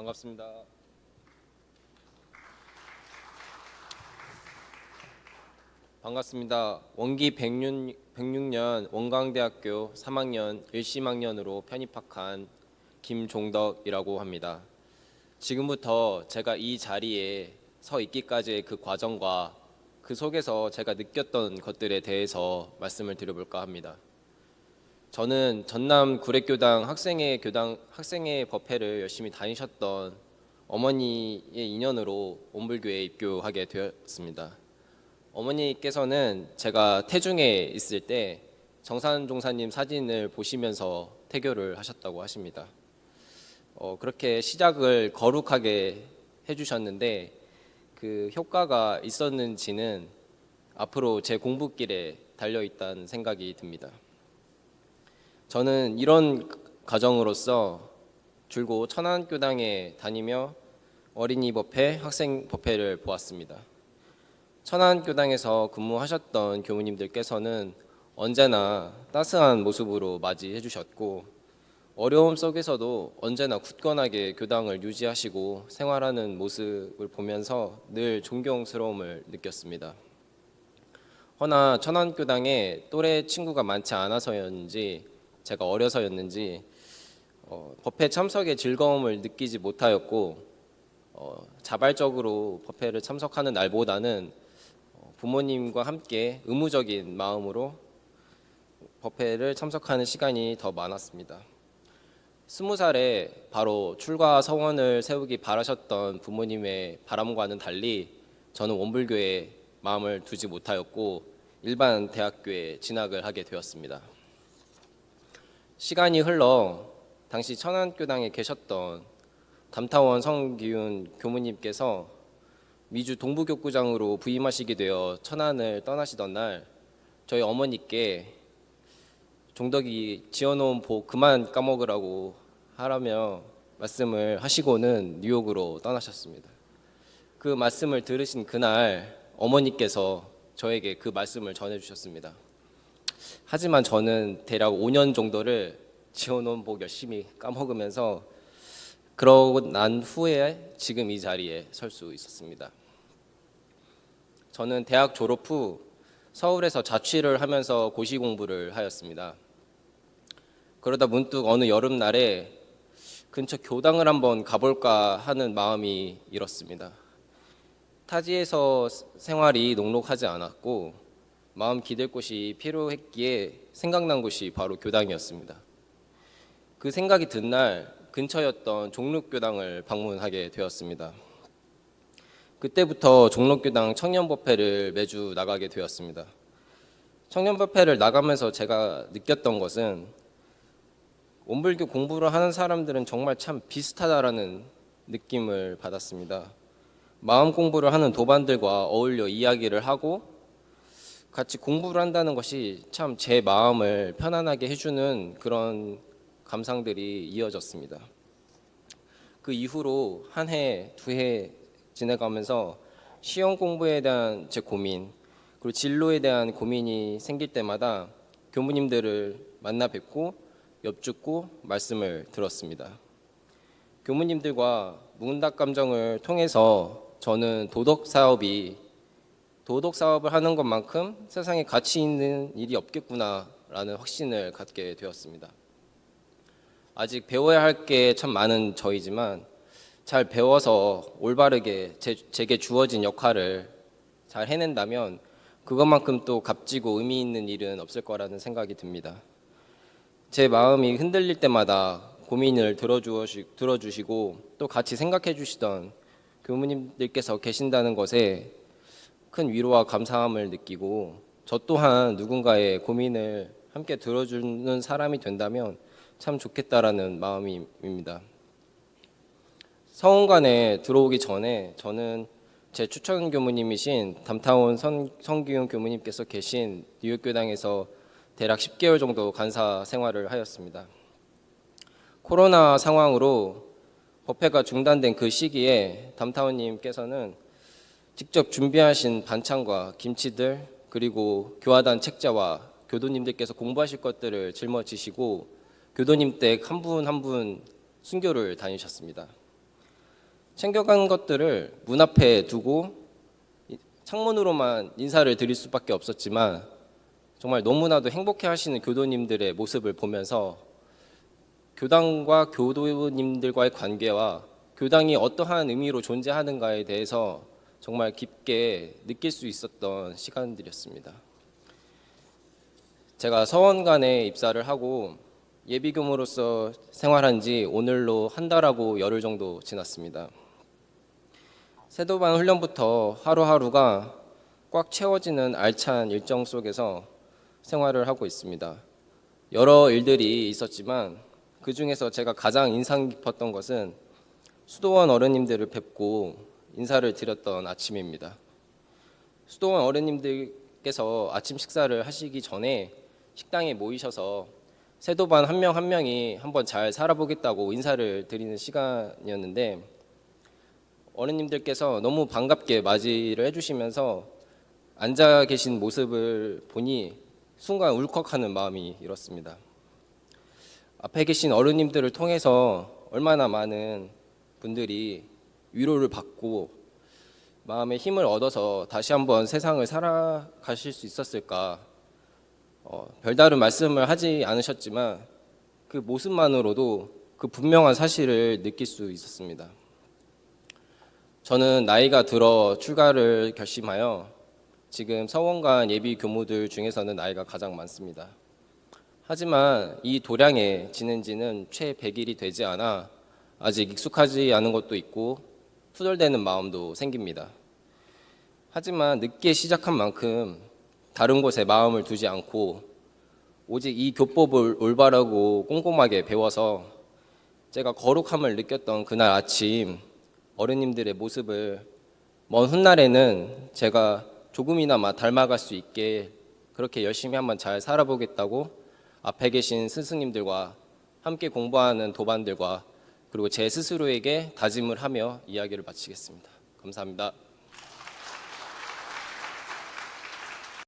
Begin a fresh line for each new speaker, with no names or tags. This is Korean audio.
반갑습니다. 반갑습니다. 원기 106년 원광대학교 3학년 1심학년으로 편입학한 김종덕이라고 합니다. 지금부터 제가 이 자리에 서 있기까지의 그 과정과 그 속에서 제가 느꼈던 것들에 대해서 말씀을 드려볼까 합니다. 저는 전남 구례교당 학생회 법회를 열심히 다니셨던 어머니의 인연으로 온불교에 입교하게 되었습니다. 어머니께서는 제가 태중에 있을 때 정산 종사님 사진을 보시면서 태교를 하셨다고 하십니다. 그렇게 시작을 거룩하게 해주셨는데 그 효과가 있었는지는 앞으로 제 공부길에 달려있다는 생각이 듭니다. 저는 이런 과정으로서 줄곧 천안교당에 다니며 어린이 법회, 학생 법회를 보았습니다. 천안교당에서 근무하셨던 교무님들께서는 언제나 따스한 모습으로 맞이해 주셨고 어려움 속에서도 언제나 굳건하게 교당을 유지하시고 생활하는 모습을 보면서 늘 존경스러움을 느꼈습니다. 허나 천안교당에 또래 친구가 많지 않아서였는지 제가 어려서였는지 법회 참석의 즐거움을 느끼지 못하였고 자발적으로 법회를 참석하는 날보다는 부모님과 함께 의무적인 마음으로 법회를 참석하는 시간이 더 많았습니다. 20살에 바로 출가 서원을 세우기 바라셨던 부모님의 바람과는 달리 저는 원불교에 마음을 두지 못하였고 일반 대학교에 진학을 하게 되었습니다. 시간이 흘러 당시 천안교당에 계셨던 담타원 성기훈 교무님께서 미주 동부교구장으로 부임하시게 되어 천안을 떠나시던 날 저희 어머니께 종덕이 지어놓은 복 그만 까먹으라고 하라며 말씀을 하시고는 뉴욕으로 떠나셨습니다. 그 말씀을 들으신 그날 어머니께서 저에게 그 말씀을 전해주셨습니다. 하지만 저는 대략 5년 정도를 지어놓은 복 열심히 까먹으면서 그러고 난 후에 지금 이 자리에 설 수 있었습니다. 저는 대학 졸업 후 서울에서 자취를 하면서 고시 공부를 하였습니다. 그러다 문득 어느 여름날에 근처 교당을 한번 가볼까 하는 마음이 일었습니다. 타지에서 생활이 녹록하지 않았고 마음 기댈 곳이 필요했기에 생각난 곳이 바로 교당이었습니다. 그 생각이 든 날 근처였던 종록교당을 방문하게 되었습니다. 그때부터 종록교당 청년법회를 매주 나가게 되었습니다. 청년법회를 나가면서 제가 느꼈던 것은 원불교 공부를 하는 사람들은 정말 참 비슷하다라는 느낌을 받았습니다. 마음 공부를 하는 도반들과 어울려 이야기를 하고 같이 공부를 한다는 것이 참 제 마음을 편안하게 해주는 그런 감상들이 이어졌습니다. 그 이후로 한 해, 두 해 지내가면서 시험 공부에 대한 제 고민, 그리고 진로에 대한 고민이 생길 때마다 교무님들을 만나 뵙고 엽죽고 말씀을 들었습니다. 교무님들과 묵은닥 감정을 통해서 저는 도덕 사업을 하는 것만큼 세상에 가치 있는 일이 없겠구나라는 확신을 갖게 되었습니다. 아직 배워야 할 게 참 많은 저이지만 잘 배워서 올바르게 제게 주어진 역할을 잘 해낸다면 그것만큼 또 값지고 의미 있는 일은 없을 거라는 생각이 듭니다. 제 마음이 흔들릴 때마다 고민을 들어주시고 또 같이 생각해 주시던 교무님들께서 계신다는 것에 큰 위로와 감사함을 느끼고 저 또한 누군가의 고민을 함께 들어주는 사람이 된다면 참 좋겠다라는 마음입니다. 서원관에 들어오기 전에 저는 제 추천 교무님이신 담타원 성기훈 교무님께서 계신 뉴욕교당에서 대략 10개월 정도 간사 생활을 하였습니다. 코로나 상황으로 법회가 중단된 그 시기에 담타원님께서는 직접 준비하신 반찬과 김치들 그리고 교화단 책자와 교도님들께서 공부하실 것들을 짊어지시고 교도님 댁 한 분 한 분 순교를 다니셨습니다. 챙겨간 것들을 문 앞에 두고 창문으로만 인사를 드릴 수밖에 없었지만 정말 너무나도 행복해 하시는 교도님들의 모습을 보면서 교당과 교도님들과의 관계와 교당이 어떠한 의미로 존재하는가에 대해서 정말 깊게 느낄 수 있었던 시간들이었습니다. 제가 서원관에 입사를 하고 예비교무로서 생활한 지 오늘로 한 달하고 열흘 정도 지났습니다. 세도반 훈련부터 하루하루가 꽉 채워지는 알찬 일정 속에서 생활을 하고 있습니다. 여러 일들이 있었지만 그 중에서 제가 가장 인상 깊었던 것은 수도원 어른님들을 뵙고 인사를 드렸던 아침입니다. 수도원 어른님들께서 아침 식사를 하시기 전에 식당에 모이셔서 세도반 한 명 한 명이 한번 잘 살아보겠다고 인사를 드리는 시간이었는데 어른님들께서 너무 반갑게 맞이를 해주시면서 앉아 계신 모습을 보니 순간 울컥하는 마음이 일었습니다. 앞에 계신 어른님들을 통해서 얼마나 많은 분들이 위로를 받고 마음의 힘을 얻어서 다시 한번 세상을 살아가실 수 있었을까. 별다른 말씀을 하지 않으셨지만 그 모습만으로도 그 분명한 사실을 느낄 수 있었습니다. 저는 나이가 들어 출가를 결심하여 지금 서원관 예비 교무들 중에서는 나이가 가장 많습니다. 하지만 이 도량에 지낸 지는 채 100일이 되지 않아 아직 익숙하지 않은 것도 있고 투덜대는 마음도 생깁니다. 하지만 늦게 시작한 만큼 다른 곳에 마음을 두지 않고 오직 이 교법을 올바르고 꼼꼼하게 배워서 제가 거룩함을 느꼈던 그날 아침 어른님들의 모습을 먼 훗날에는 제가 조금이나마 닮아갈 수 있게 그렇게 열심히 한번 잘 살아보겠다고 앞에 계신 스승님들과 함께 공부하는 도반들과 그리고 제 스스로에게 다짐을 하며 이야기를 마치겠습니다. 감사합니다.